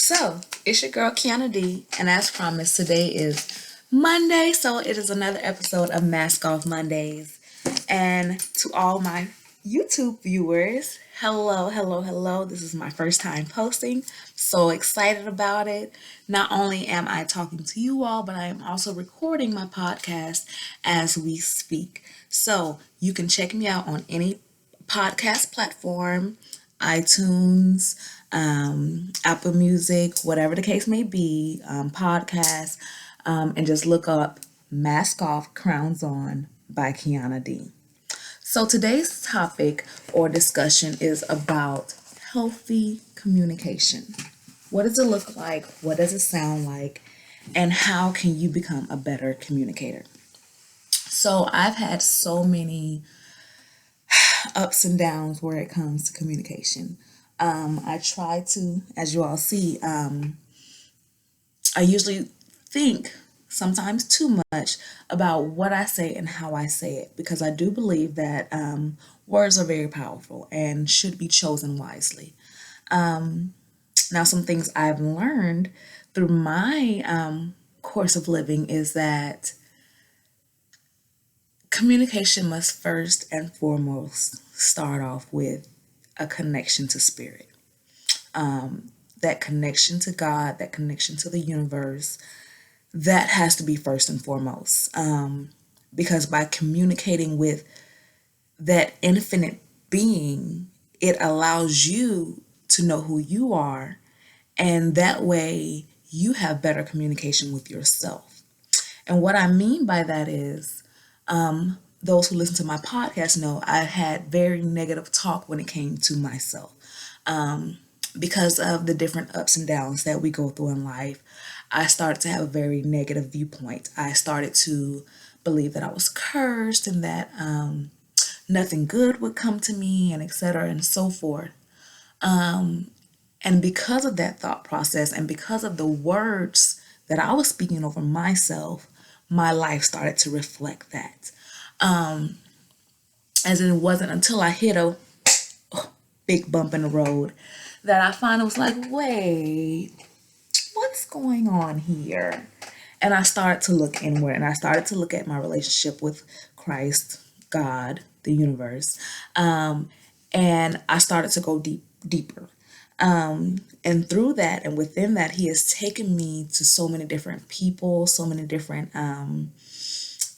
So, it's your girl KiannaD, and as promised, today is Monday, so it is another episode of Mask Off Mondays. And to all my YouTube viewers, hello, hello, hello. This is my first time posting. So excited about it. Not only am I talking to you all, but I am also recording my podcast as we speak. So you can check me out on any podcast platform, iTunes, Apple Music, whatever the case may be, podcast, and just look up Mask Off, Crowns On by KiannaD. So today's topic or discussion is about healthy communication. What does it look like? What does it sound like? And how can you become a better communicator? So I've had so many ups and downs where it comes to communication. I try to, as you all see, I usually think sometimes too much about what I say and how I say it because I do believe that words are very powerful and should be chosen wisely. Now, some things I've learned through my course of living is that communication must first and foremost start off with a connection to spirit. That connection to God, that connection to the universe, that has to be first and foremost. Because by communicating with that infinite being, it allows you to know who you are, and that way you have better communication with yourself. And what I mean by that is, those who listen to my podcast know I had very negative talk when it came to myself. Because of the different ups and downs that we go through in life, I started to have a very negative viewpoint. I started to believe that I was cursed and that nothing good would come to me, and etc. and so forth. And because of that thought process and because of the words that I was speaking over myself, my life started to reflect that. As it wasn't until I hit a big bump in the road that I finally was like, wait, what's going on here? And I started to look inward and I started to look at my relationship with Christ, God, the universe. And I started to go deeper. And through that and within that, he has taken me to so many different people, so many different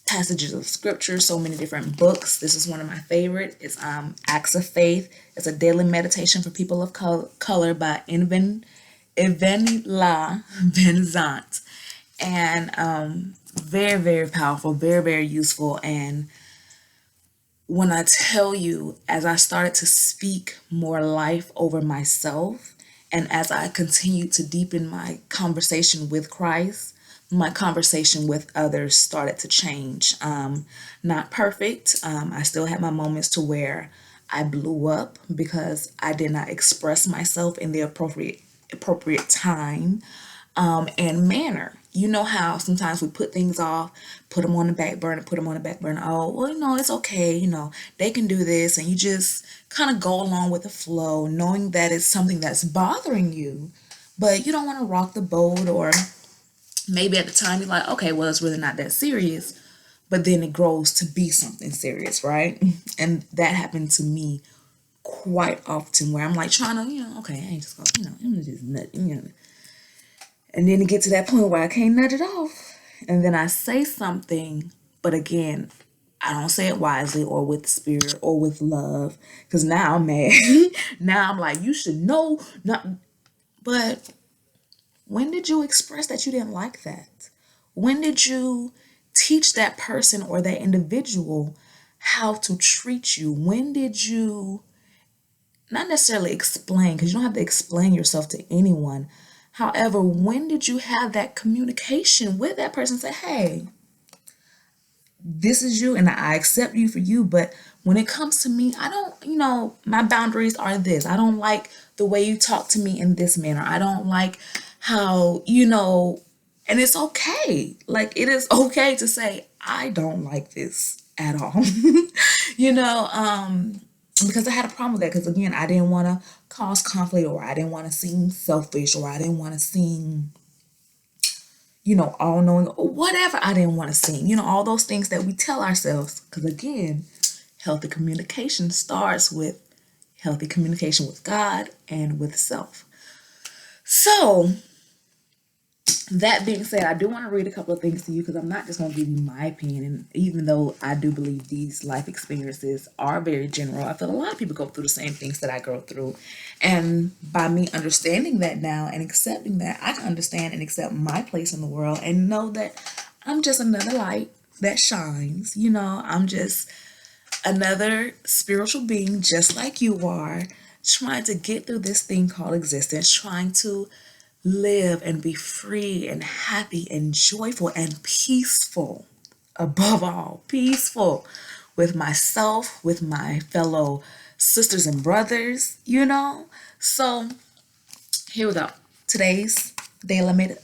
passages of scripture, so many different books. This is one of my favorite. It's Acts of Faith. It's a daily meditation for people of color by Evenila Benzant. And very, very powerful, very, very useful. And when I tell you, as I started to speak more life over myself, and as I continued to deepen my conversation with Christ, my conversation with others started to change. Not perfect. I still had my moments to where I blew up because I did not express myself in the appropriate time and manner. You know how sometimes we put things off, put them on the back burner, put them on the back burner. Oh, well, it's okay. They can do this. And you just kind of go along with the flow, knowing that it's something that's bothering you, but you don't want to rock the boat, or maybe at the time you're like, okay, well, it's really not that serious, but then it grows to be something serious, right? And that happened to me quite often where I'm like trying to, okay, I ain't just going, I'm just nut, and then it get to that point where I can't nudge it off. And then I say something, but again, I don't say it wisely or with spirit or with love, because now I'm mad. Now I'm like, you should know. Not. But when did you express that you didn't like that? When did you teach that person or that individual how to treat you? When did you not necessarily explain, because you don't have to explain yourself to anyone. However, when did you have that communication with that person? Say, hey, this is you and I accept you for you. But when it comes to me, I don't, my boundaries are this. I don't like the way you talk to me in this manner. I don't like how, and it's okay. Like, it is okay to say, I don't like this at all. because I had a problem with that. Because again, I didn't want to cause conflict, or I didn't want to seem selfish, or I didn't want to seem, all knowing, or whatever I didn't want to seem, all those things that we tell ourselves. Because again, healthy communication starts with healthy communication with God and with self. So, that being said, I do want to read a couple of things to you, because I'm not just going to give you my opinion. And even though I do believe these life experiences are very general, I feel a lot of people go through the same things that I go through. And by me understanding that now and accepting that, I can understand and accept my place in the world and know that I'm just another light that shines. I'm just another spiritual being just like you are, trying to get through this thing called existence, trying to live and be free and happy and joyful and peaceful. Above all, peaceful with myself, with my fellow sisters and brothers. So here we go. Today's daily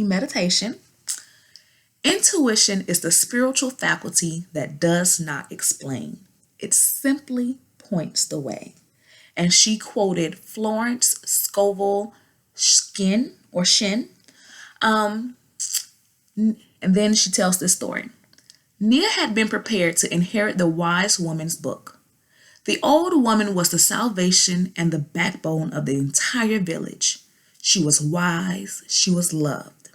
meditation. Intuition is the spiritual faculty that does not explain. It simply points the way. And she quoted Florence Scovel Shin. Um, and then she tells this story. Nia had been prepared to inherit the wise woman's book. The old woman was the salvation and the backbone of the entire village. She was wise, she was loved.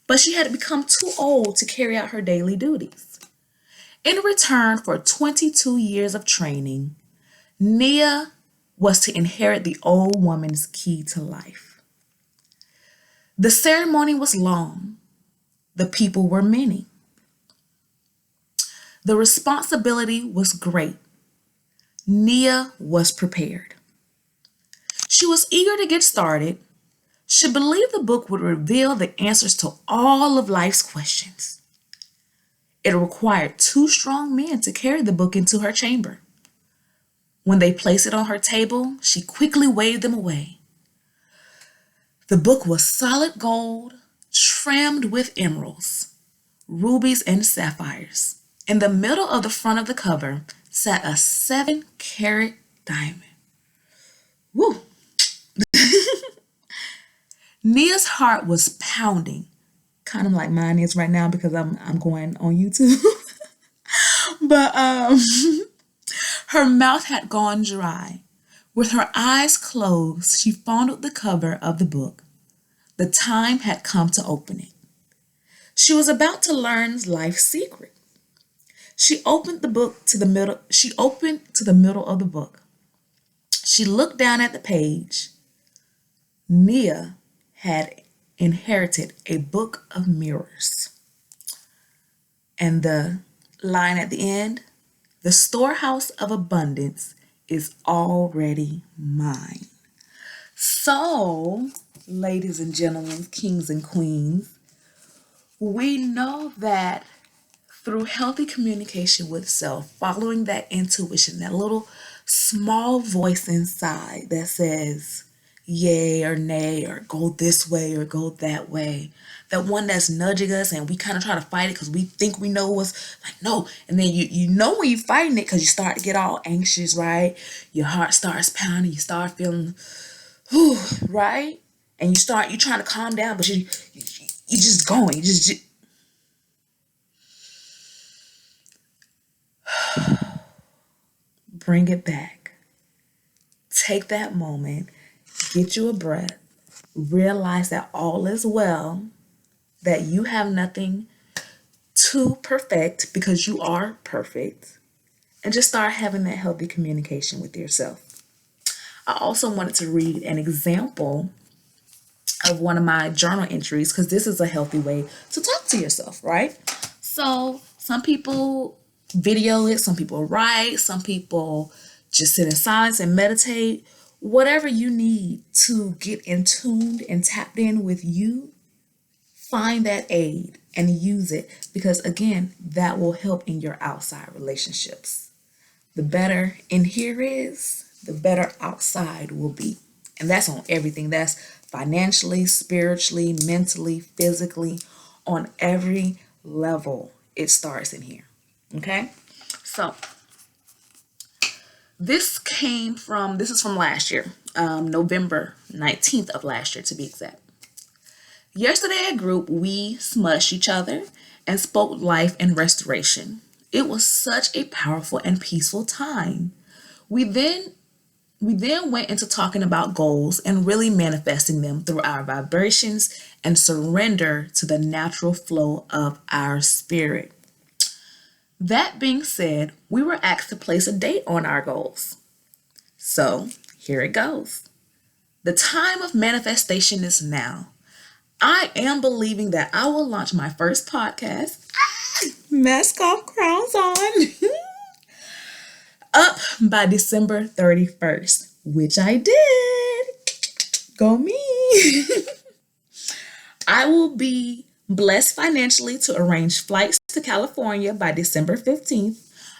But she had become too old to carry out her daily duties. In return for 22 years of training, Nia was to inherit the old woman's key to life. The ceremony was long. The people were many. The responsibility was great. Nia was prepared. She was eager to get started. She believed the book would reveal the answers to all of life's questions. It required 2 strong men to carry the book into her chamber. When they placed it on her table, she quickly waved them away. The book was solid gold, trimmed with emeralds, rubies, and sapphires. In the middle of the front of the cover sat a 7-carat diamond. Woo! Nia's heart was pounding, kind of like mine is right now because I'm going on YouTube. But her mouth had gone dry. With her eyes closed, she fondled the cover of the book. The time had come to open it. She was about to learn life's secret. She opened the book to the middle. She opened to the middle of the book. She looked down at the page. Nia had inherited a book of mirrors. And the line at the end, the storehouse of abundance is already mine. So, ladies and gentlemen, kings and queens, we know that through healthy communication with self, following that intuition, that little small voice inside that says yay or nay or go this way or go that way, that one that's nudging us and we kind of try to fight it because we think we know what's like, no. And then you know when you're fighting it because you start to get all anxious, right? Your heart starts pounding, you start feeling, whew, right? And you're trying to calm down, but you just going, you just bring it back. Take that moment, get you a breath, realize that all is well, that you have nothing to perfect because you are perfect, and just start having that healthy communication with yourself. I also wanted to read an example of one of my journal entries because this is a healthy way to talk to yourself, right? So some people video it, some people write, some people just sit in silence and meditate. Whatever you need to get in tuned and tapped in with you, find that aid and use it because, again, that will help in your outside relationships. The better in here is, the better outside will be. And that's on everything. That's financially, spiritually, mentally, physically, on every level. It starts in here. Okay? So, This is from last year, November 19th of last year to be exact. Yesterday at group, we smushed each other and spoke life and restoration. It was such a powerful and peaceful time. We then we then went into talking about goals and really manifesting them through our vibrations and surrender to the natural flow of our spirit. That being said, we were asked to place a date on our goals. So here it goes. The time of manifestation is now. I am believing that I will launch my first podcast, mask off, crowns on, up by December 31st, which I did. Go me. I will be blessed financially to arrange flights to California by December 15th.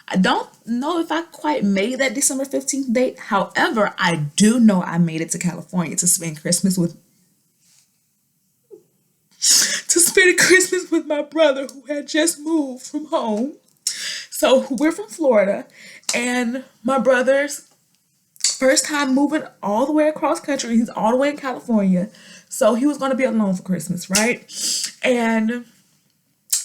I don't know if I quite made that December 15th date. However, I do know I made it to California to spend Christmas with my brother who had just moved from home. So we're from Florida, and my brother's first time moving all the way across country. He's all the way in California. So he was going to be alone for Christmas, right? And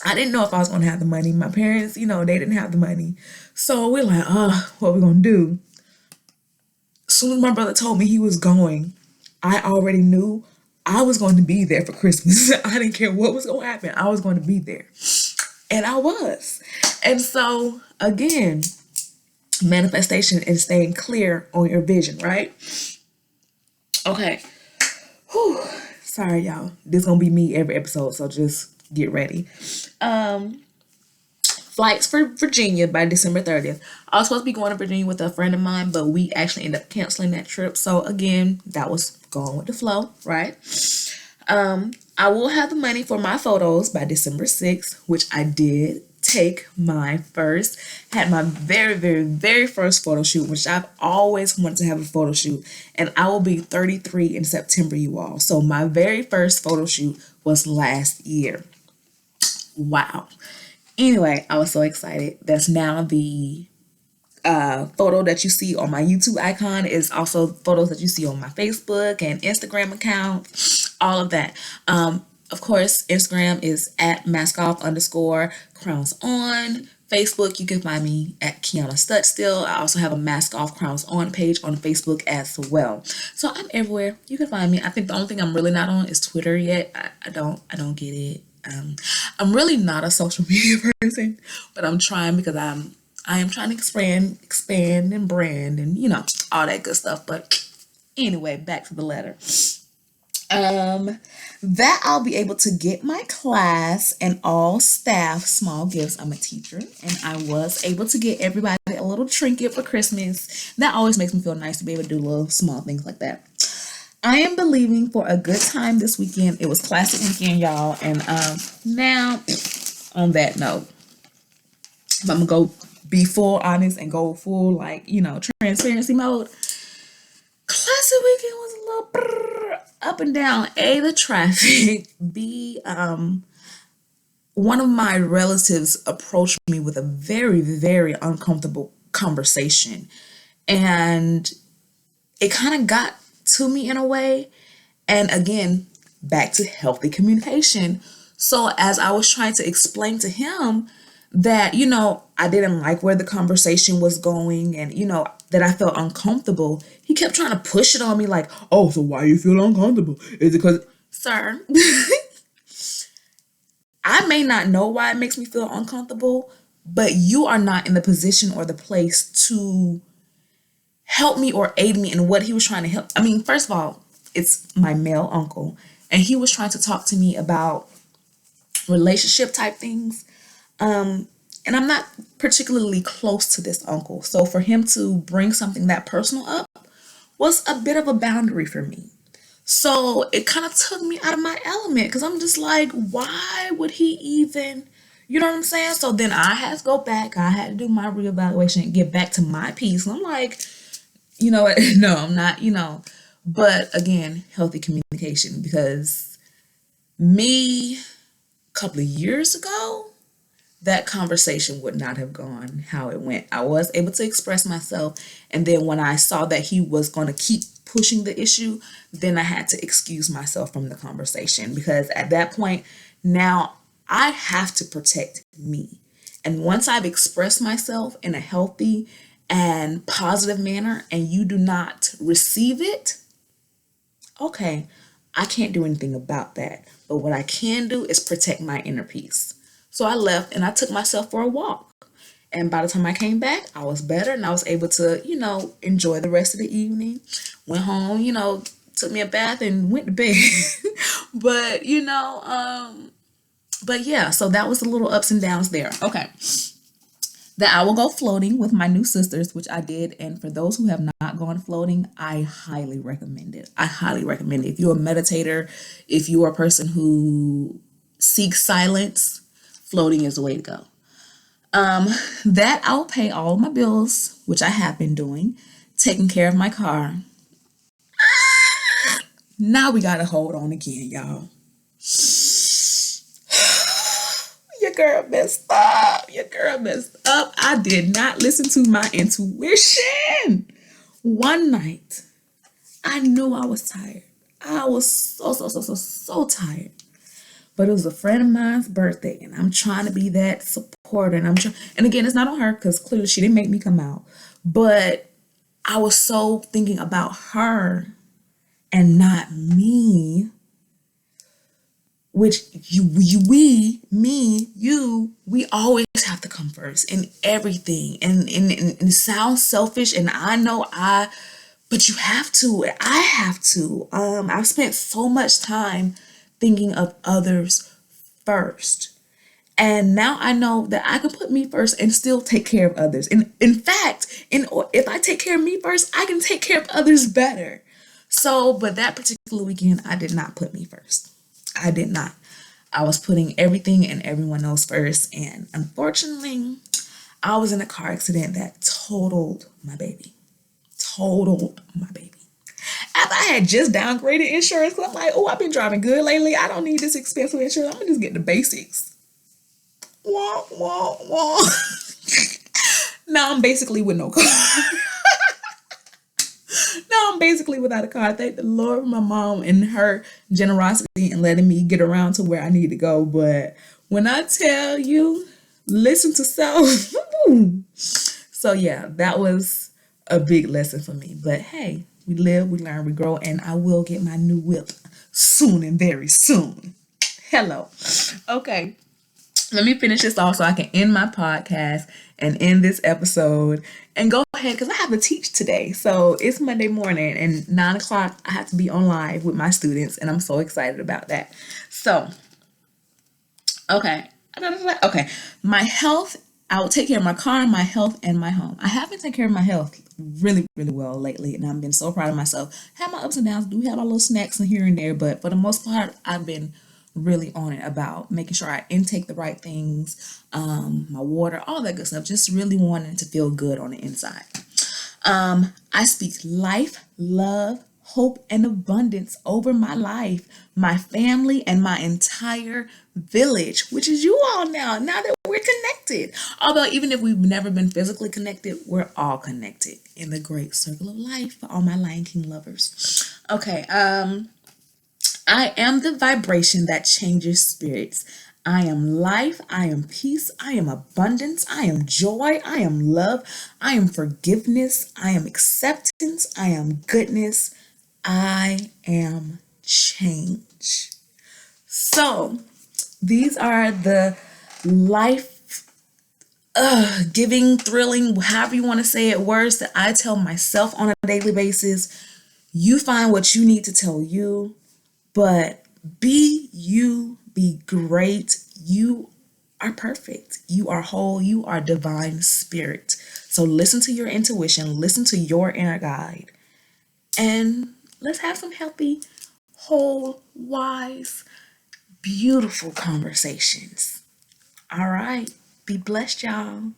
I didn't know if I was going to have the money. My parents, they didn't have the money. So we're like, what are we going to do? As soon as my brother told me he was going, I already knew I was going to be there for Christmas. I didn't care what was going to happen. I was going to be there. And I was. And so, again, manifestation and staying clear on your vision, right? Okay. Whew. Sorry, y'all. This is going to be me every episode, so just get ready. Flights for Virginia by December 30th. I was supposed to be going to Virginia with a friend of mine, but we actually ended up canceling that trip. So again, that was going with the flow, right? I will have the money for my photos by December 6th, which I did had my very, very, very first photo shoot, which I've always wanted to have a photo shoot. And I will be 33 in September, you all. So my very first photo shoot was last year. Wow. Anyway, I was so excited. That's now the photo that you see on my YouTube icon is also photos that you see on my Facebook and Instagram account, all of that. Of course, Instagram is at maskoff_crowns on. Facebook, you can find me at Kianna still. I also have a Mask Off Crowns On page on Facebook as well. So I'm everywhere. You can find me. I think the only thing I'm really not on is Twitter yet. I don't get it. I'm really not a social media person, but I'm trying because I am trying to expand and brand and all that good stuff. But anyway, back to the letter. That I'll be able to get my class and all staff small gifts. I'm a teacher, and I was able to get everybody a little trinket for Christmas. That always makes me feel nice to be able to do little small things like that. I am believing for a good time this weekend. It was classic weekend, y'all. And now, on that note, if I'm going to go be full honest and go full, transparency mode, classic weekend was a little up and down. A, the traffic. B, one of my relatives approached me with a very, very uncomfortable conversation. And it kind of got to me in a way. And again, back to healthy communication. So as I was trying to explain to him that, I didn't like where the conversation was going and, that I felt uncomfortable, he kept trying to push it on me like, oh, so why you feel uncomfortable? Is it because, sir, I may not know why it makes me feel uncomfortable, but you are not in the position or the place to help me or aid me in what he was trying to help. I mean, first of all, it's my male uncle, and he was trying to talk to me about relationship type things. And I'm not particularly close to this uncle. So for him to bring something that personal up was a bit of a boundary for me. So it kind of took me out of my element because I'm just like, why would he even, you know what I'm saying? So then I had to go back. I had to do my reevaluation and get back to my peace. And I'm like, you know what? No, I'm not, But again, healthy communication, because me a couple of years ago, that conversation would not have gone how it went. I was able to express myself, and then when I saw that he was going to keep pushing the issue, then I had to excuse myself from the conversation, because at that point, now I have to protect me. And once I've expressed myself in a healthy and positive manner and you do not receive it, okay, I can't do anything about that. But what I can do is protect my inner peace. So I left and I took myself for a walk. And by the time I came back, I was better and I was able to, enjoy the rest of the evening. Went home, took me a bath and went to bed. but, but yeah, so that was the little ups and downs there. Okay. That I will go floating with my new sisters, which I did. And for those who have not gone floating, I highly recommend it. I highly recommend it. If you're a meditator, if you are a person who seeks silence, floating is the way to go. That I'll pay all my bills, which I have been doing, taking care of my car. Now we got to hold on again, y'all. Your girl messed up. Your girl messed up. I did not listen to my intuition. One night, I knew I was tired. I was so tired. But it was a friend of mine's birthday, and I'm trying to be that supporter. And again, it's not on her because clearly she didn't make me come out. But I was so thinking about her and not me. Which we always have to come first in everything. And it sounds selfish, and I know but you have to. I have to. I've spent so much time thinking of others first. And now I know that I can put me first and still take care of others. And in fact, if I take care of me first, I can take care of others better. So, but that particular weekend, I did not put me first. I did not. I was putting everything and everyone else first. And unfortunately, I was in a car accident that totaled my baby. After I had just downgraded insurance, I'm like, oh, I've been driving good lately. I don't need this expensive insurance. I'm going to just get the basics. Wah, wah, wah. Now I'm basically with no car. Now I'm basically without a car. Thank the Lord for my mom and her generosity and letting me get around to where I need to go. But when I tell you, listen to self. So yeah, that was a big lesson for me. But hey, we live, we learn, we grow, and I will get my new whip soon and very soon. Hello. Okay. Let me finish this off so I can end my podcast and end this episode and go ahead because I have to teach today. So it's Monday morning and 9 o'clock. I have to be on live with my students and I'm so excited about that. So, okay. My health, I will take care of my car, my health, and my home. I have been taking care of my health really, really well lately, and I've been so proud of myself. Have my ups and downs, do have my little snacks in here and there, but for the most part, I've been really on it about making sure I intake the right things, my water, all that good stuff. Just really wanting to feel good on the inside. I speak life, love, hope, and abundance over my life, my family, and my entire village, which is you all now that we're connected. Although even if we've never been physically connected, we're all connected in the great circle of life for all my Lion King lovers. Okay, I am the vibration that changes spirits. I am life. I am peace. I am abundance. I am joy. I am love. I am forgiveness. I am acceptance. I am goodness. I am change. So these are the life giving, thrilling, however you want to say it, words that I tell myself on a daily basis. You find what you need to tell you. But be you, be great. You are perfect. You are whole. You are divine spirit. So listen to your intuition, listen to your inner guide, and let's have some healthy, whole, wise, beautiful conversations. All right. Be blessed, y'all.